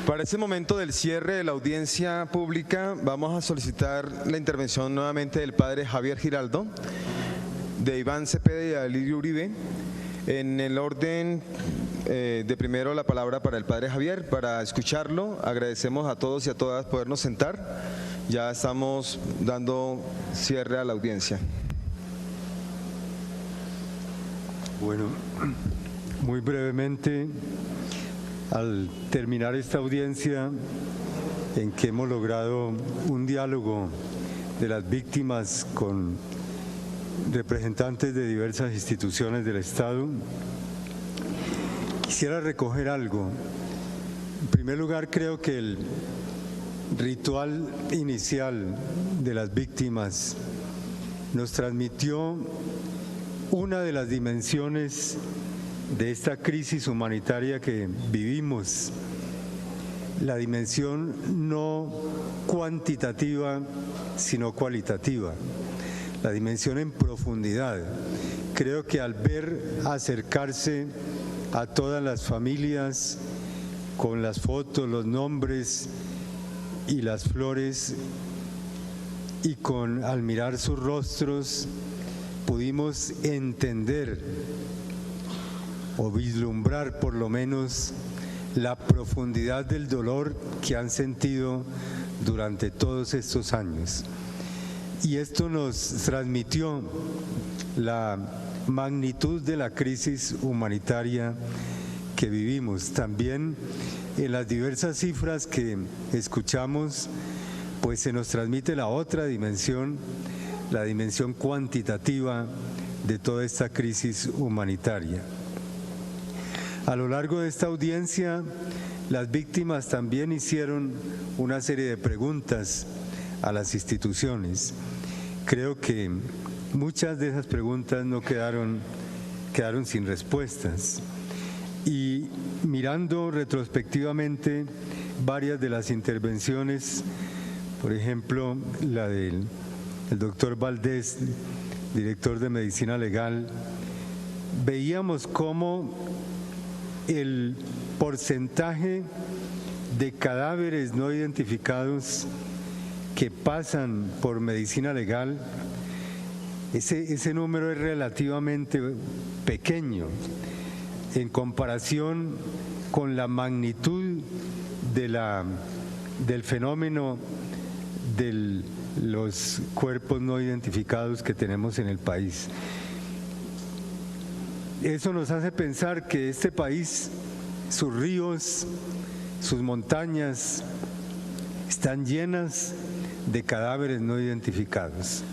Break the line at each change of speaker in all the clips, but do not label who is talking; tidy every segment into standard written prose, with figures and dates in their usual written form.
Para ese momento del cierre de la audiencia pública, vamos a solicitar la intervención nuevamente del padre Javier Giraldo, de Iván Cepeda y de Alirio Uribe. En el orden de primero la palabra para el padre Javier, para escucharlo. Agradecemos a todos y a todas podernos sentar. Ya estamos dando cierre a la audiencia.
Bueno, muy brevemente, al terminar esta audiencia en que hemos logrado un diálogo de las víctimas con representantes de diversas instituciones del Estado, quisiera recoger algo. En primer lugar, creo que el ritual inicial de las víctimas nos transmitió una de las dimensiones de esta crisis humanitaria que vivimos, la dimensión no cuantitativa, sino cualitativa, la dimensión en profundidad. Creo que al ver acercarse a todas las familias con las fotos, los nombres y las flores, y al mirar sus rostros pudimos entender o vislumbrar por lo menos la profundidad del dolor que han sentido durante todos estos años. Y esto nos transmitió la magnitud de la crisis humanitaria que vivimos. También en las diversas cifras que escuchamos, pues se nos transmite la otra dimensión, la dimensión cuantitativa de toda esta crisis humanitaria. A lo largo de esta audiencia, las víctimas también hicieron una serie de preguntas a las instituciones. Creo que muchas de esas preguntas no quedaron sin respuestas. Y mirando retrospectivamente varias de las intervenciones, por ejemplo, la del doctor Valdés, director de Medicina Legal, veíamos cómo el porcentaje de cadáveres no identificados que pasan por medicina legal, ese número es relativamente pequeño en comparación con la magnitud del fenómeno de los cuerpos no identificados que tenemos en el país. Eso nos hace pensar que este país, sus ríos, sus montañas, están llenas de cadáveres no identificados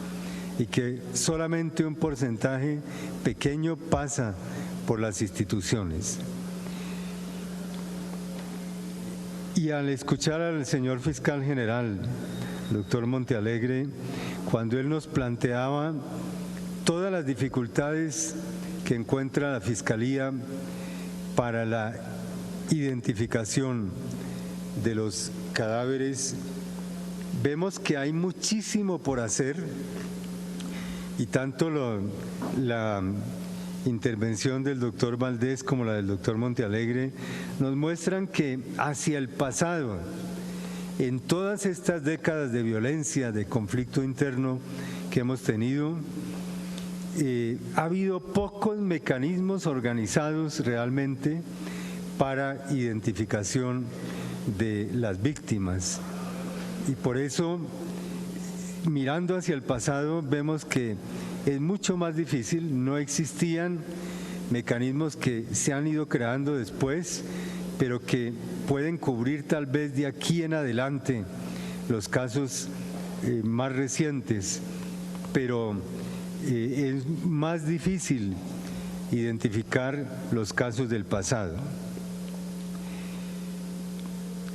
y que solamente un porcentaje pequeño pasa por las instituciones. Y al escuchar al señor fiscal general, doctor Montealegre, cuando él nos planteaba todas las dificultades que encuentra la Fiscalía para la identificación de los cadáveres, vemos que hay muchísimo por hacer, y tanto la intervención del doctor Valdés como la del doctor Montealegre nos muestran que hacia el pasado, en todas estas décadas de violencia, de conflicto interno que hemos tenido, ha habido pocos mecanismos organizados realmente para identificación de las víctimas. Y por eso, mirando hacia el pasado, vemos que es mucho más difícil. No existían mecanismos que se han ido creando después, pero que pueden cubrir tal vez de aquí en adelante los casos más recientes, pero es más difícil identificar los casos del pasado.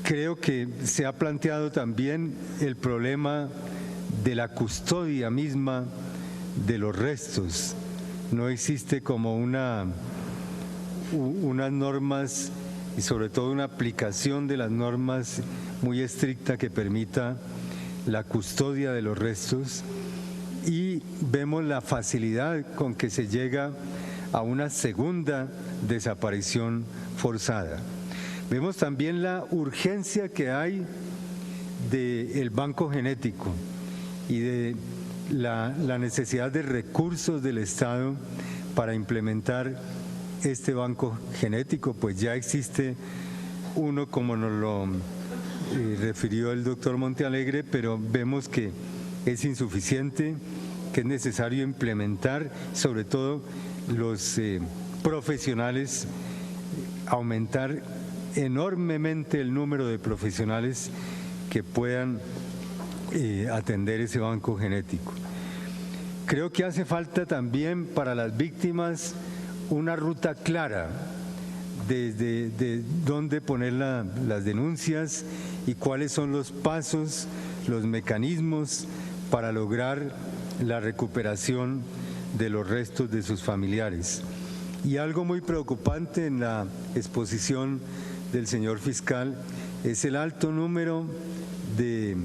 Creo que se ha planteado también el problema de la custodia misma de los restos. No existe como unas normas y sobre todo una aplicación de las normas muy estricta que permita la custodia de los restos, y vemos la facilidad con que se llega a una segunda desaparición forzada. Vemos también la urgencia que hay del banco genético y de la necesidad de recursos del Estado para implementar este banco genético, pues ya existe uno, como nos lo refirió el doctor Montealegre, pero vemos que es insuficiente, que es necesario implementar, sobre todo los profesionales, aumentar enormemente el número de profesionales que puedan atender ese banco genético. Creo que hace falta también para las víctimas una ruta clara de dónde poner las denuncias y cuáles son los pasos, los mecanismos para lograr la recuperación de los restos de sus familiares. Y algo muy preocupante en la exposición del señor fiscal es el alto número de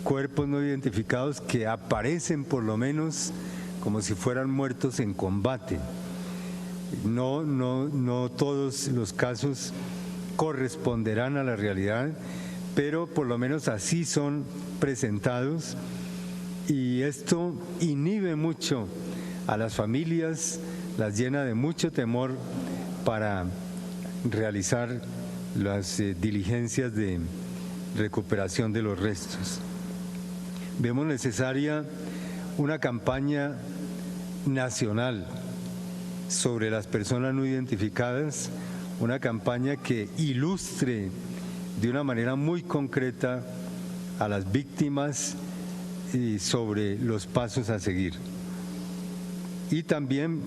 cuerpos no identificados que aparecen por lo menos como si fueran muertos en combate. No todos los casos corresponderán a la realidad, pero por lo menos así son presentados, y esto inhibe mucho a las familias, las llena de mucho temor para realizar las diligencias de recuperación de los restos. Vemos necesaria una campaña nacional sobre las personas no identificadas, una campaña que ilustre de una manera muy concreta a las víctimas y sobre los pasos a seguir. Y también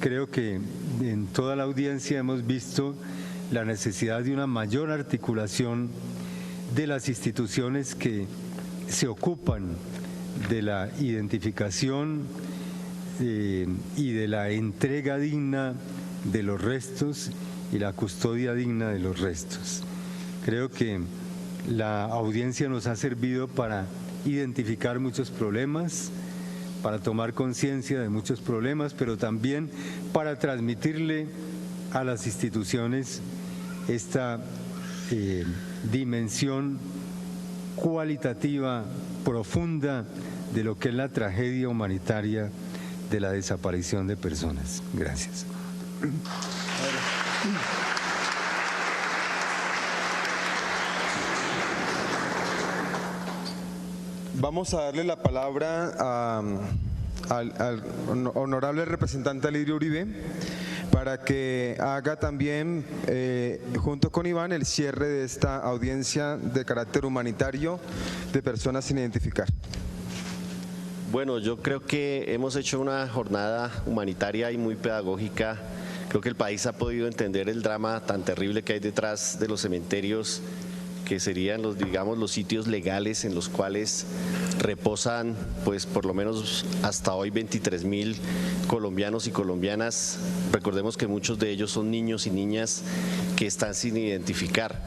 creo que en toda la audiencia hemos visto la necesidad de una mayor articulación de las instituciones que se ocupan de la identificación y de la entrega digna de los restos y la custodia digna de los restos. Creo que la audiencia nos ha servido para identificar muchos problemas, para tomar conciencia de muchos problemas, pero también para transmitirle a las instituciones esta dimensión cualitativa profunda de lo que es la tragedia humanitaria de la desaparición de personas. Gracias.
Vamos a darle la palabra al honorable representante Alirio Uribe para que haga también, junto con Iván, el cierre de esta audiencia de carácter humanitario de personas sin identificar.
Bueno, yo creo que hemos hecho una jornada humanitaria y muy pedagógica. Creo que el país ha podido entender el drama tan terrible que hay detrás de los cementerios, que serían los sitios legales en los cuales reposan, pues por lo menos hasta hoy 23.000 colombianos y colombianas. Recordemos que muchos de ellos son niños y niñas que están sin identificar.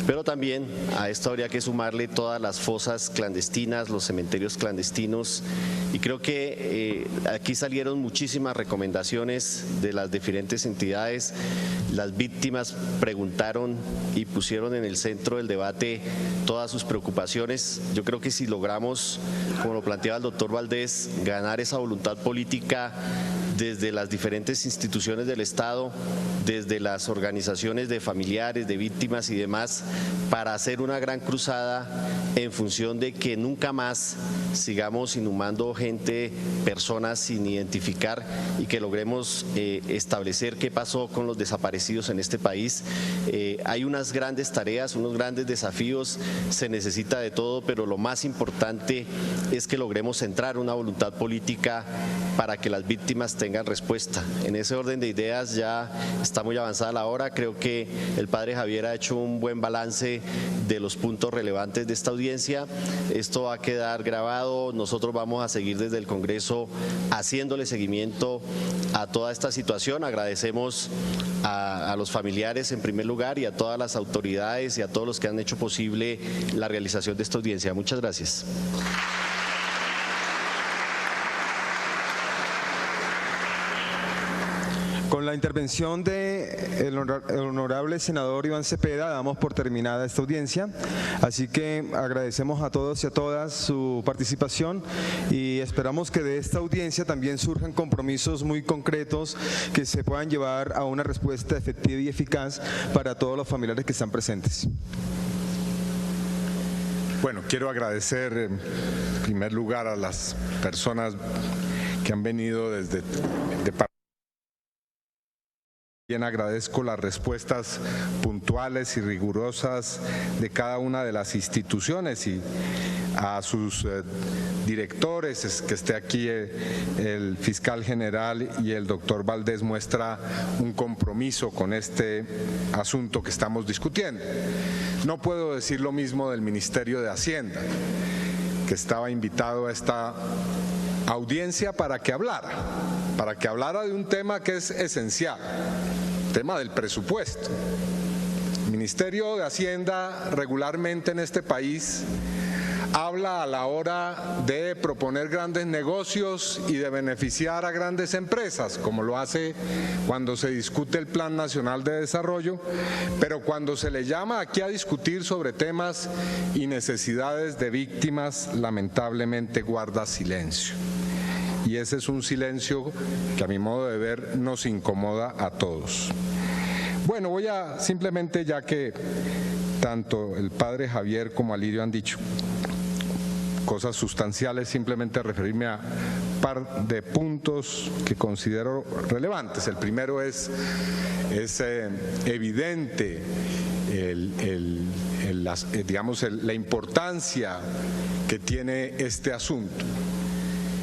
Pero también a esto habría que sumarle todas las fosas clandestinas, los cementerios clandestinos, y creo que aquí salieron muchísimas recomendaciones de las diferentes entidades. Las víctimas preguntaron y pusieron en el centro del debate todas sus preocupaciones. Yo creo que si logramos, como lo planteaba el doctor Valdés, ganar esa voluntad política desde las diferentes instituciones del Estado, desde las organizaciones de familiares, de víctimas y demás, para hacer una gran cruzada en función de que nunca más sigamos inhumando gente, personas sin identificar, y que logremos establecer qué pasó con los desaparecidos en este país. Hay unas grandes tareas, unos grandes desafíos, se necesita de todo, pero lo más importante es que logremos centrar una voluntad política para que las víctimas tengan respuesta. En ese orden de ideas ya está muy avanzada la hora. Creo que el padre Javier ha hecho un buen balance de los puntos relevantes de esta audiencia. Esto va a quedar grabado. Nosotros vamos a seguir desde el Congreso haciéndole seguimiento a toda esta situación. Agradecemos a los familiares en primer lugar y a todas las autoridades y a todos los que han hecho posible la realización de esta audiencia. Muchas gracias.
Con la intervención de el honorable senador Iván Cepeda, damos por terminada esta audiencia. Así que agradecemos a todos y a todas su participación y esperamos que de esta audiencia también surjan compromisos muy concretos que se puedan llevar a una respuesta efectiva y eficaz para todos los familiares que están presentes.
Bueno, quiero agradecer en primer lugar a las personas que han venido desde También agradezco las respuestas puntuales y rigurosas de cada una de las instituciones y a sus directores, que esté aquí el fiscal general y el doctor Valdés muestra un compromiso con este asunto que estamos discutiendo. No puedo decir lo mismo del Ministerio de Hacienda, que estaba invitado a esta audiencia para que hablara de un tema que es esencial, el tema del presupuesto. El Ministerio de Hacienda regularmente en este país habla a la hora de proponer grandes negocios y de beneficiar a grandes empresas, como lo hace cuando se discute el Plan Nacional de Desarrollo, pero cuando se le llama aquí a discutir sobre temas y necesidades de víctimas, lamentablemente guarda silencio. Y ese es un silencio que a mi modo de ver nos incomoda a todos. Bueno, voy a simplemente, ya que tanto el padre Javier como Alirio han dicho cosas sustanciales, simplemente referirme a un par de puntos que considero relevantes. El primero es evidente la importancia que tiene este asunto.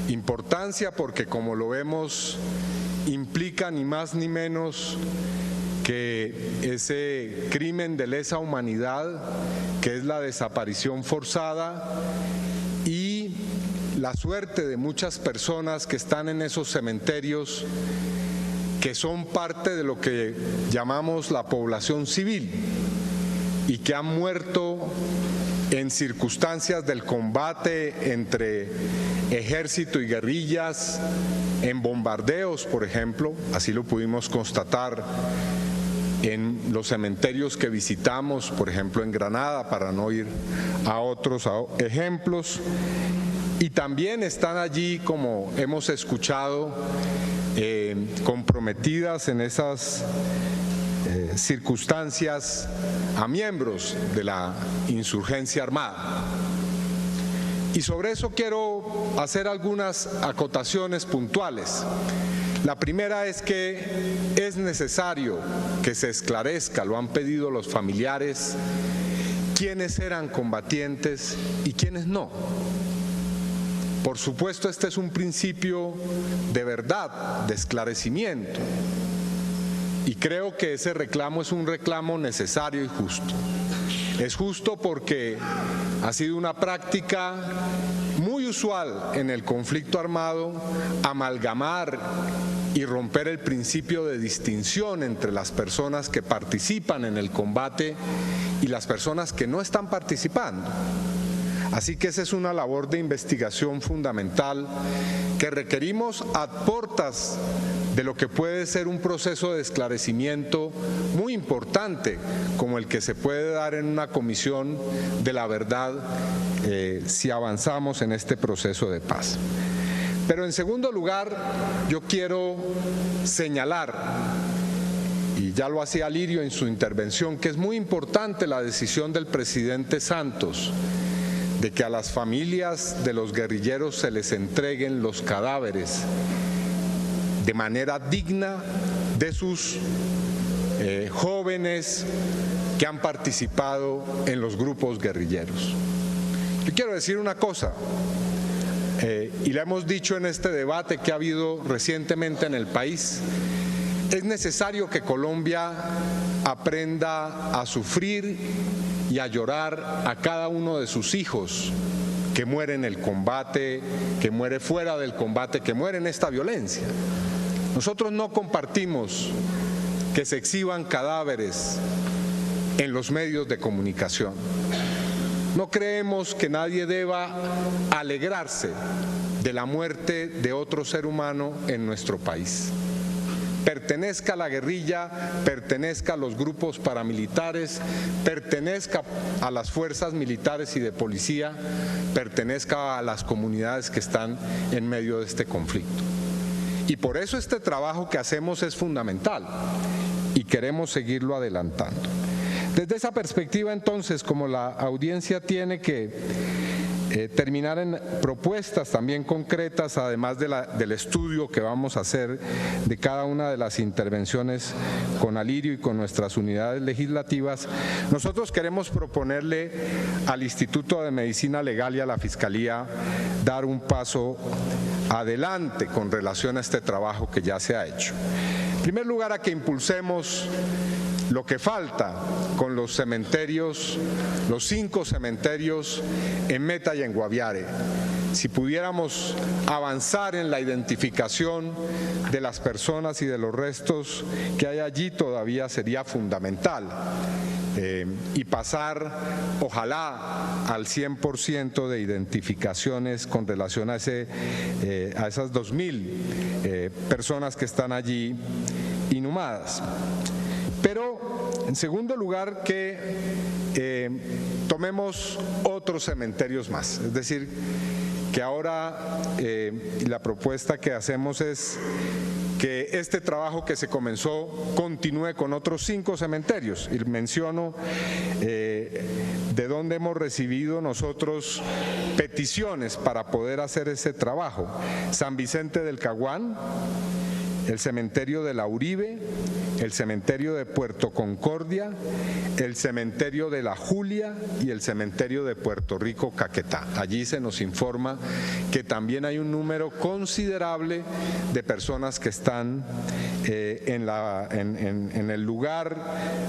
Importancia porque, como lo vemos, implica ni más ni menos que ese crimen de lesa humanidad, que es la desaparición forzada, y la suerte de muchas personas que están en esos cementerios, que son parte de lo que llamamos la población civil y que han muerto en circunstancias del combate entre ejército y guerrillas, en bombardeos, por ejemplo, así lo pudimos constatar en los cementerios que visitamos, por ejemplo en Granada, para no ir a otros ejemplos, y también están allí, como hemos escuchado, comprometidas en esas circunstancias a miembros de la insurgencia armada. Y sobre eso quiero hacer algunas acotaciones puntuales. La primera es que es necesario que se esclarezca, lo han pedido los familiares, quiénes eran combatientes y quiénes no. Por supuesto, este es un principio de verdad, de esclarecimiento. Y creo que ese reclamo es un reclamo necesario y justo. Es justo porque ha sido una práctica muy usual en el conflicto armado amalgamar y romper el principio de distinción entre las personas que participan en el combate y las personas que no están participando. Así que esa es una labor de investigación fundamental que requerimos a portas de lo que puede ser un proceso de esclarecimiento muy importante, como el que se puede dar en una comisión de la verdad si avanzamos en este proceso de paz. Pero en segundo lugar, yo quiero señalar, y ya lo hacía Alirio en su intervención, que es muy importante la decisión del presidente Santos de que a las familias de los guerrilleros se les entreguen los cadáveres de manera digna de sus jóvenes que han participado en los grupos guerrilleros. Yo quiero decir una cosa, y la hemos dicho en este debate que ha habido recientemente en el país: es necesario que Colombia aprenda a sufrir y a llorar a cada uno de sus hijos que muere en el combate, que muere fuera del combate, que muere en esta violencia. Nosotros no compartimos que se exhiban cadáveres en los medios de comunicación. No creemos que nadie deba alegrarse de la muerte de otro ser humano en nuestro país. pertenezca a la guerrilla, pertenezca a los grupos paramilitares, pertenezca a las fuerzas militares y de policía, pertenezca a las comunidades que están en medio de este conflicto. Y por eso este trabajo que hacemos es fundamental y queremos seguirlo adelantando. Desde esa perspectiva, entonces, como la audiencia tiene que terminar en propuestas también concretas, además del estudio que vamos a hacer de cada una de las intervenciones con Alirio y con nuestras unidades legislativas, nosotros queremos proponerle al Instituto de Medicina Legal y a la Fiscalía dar un paso adelante con relación a este trabajo que ya se ha hecho. En primer lugar, a que impulsemos lo que falta con los cementerios, los 5 cementerios en Meta y en Guaviare. Si pudiéramos avanzar en la identificación de las personas y de los restos que hay allí, todavía sería fundamental. Y pasar, ojalá, al 100% de identificaciones con relación a esas 2.000 personas que están allí inhumadas. Pero, en segundo lugar, que tomemos otros cementerios más, es decir, que ahora la propuesta que hacemos es que este trabajo que se comenzó continúe con otros 5 cementerios. Y menciono de dónde hemos recibido nosotros peticiones para poder hacer ese trabajo. San Vicente del Caguán, el cementerio de La Uribe, el cementerio de Puerto Concordia, el cementerio de La Julia y el cementerio de Puerto Rico Caquetá. Allí se nos informa que también hay un número considerable de personas que están en el lugar,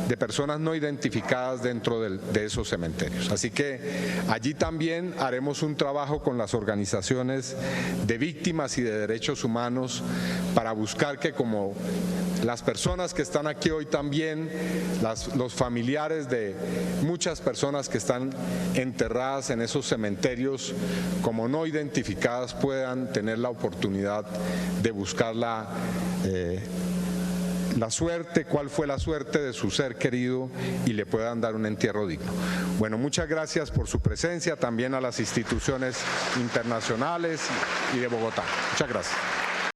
de personas no identificadas dentro de esos cementerios. Así que allí también haremos un trabajo con las organizaciones de víctimas y de derechos humanos para buscar que, como las personas que están aquí hoy también, los familiares de muchas personas que están enterradas en esos cementerios como no identificadas, puedan tener la oportunidad de buscar la suerte, cuál fue la suerte de su ser querido y le puedan dar un entierro digno. Bueno, muchas gracias por su presencia, también a las instituciones internacionales y de Bogotá. Muchas gracias.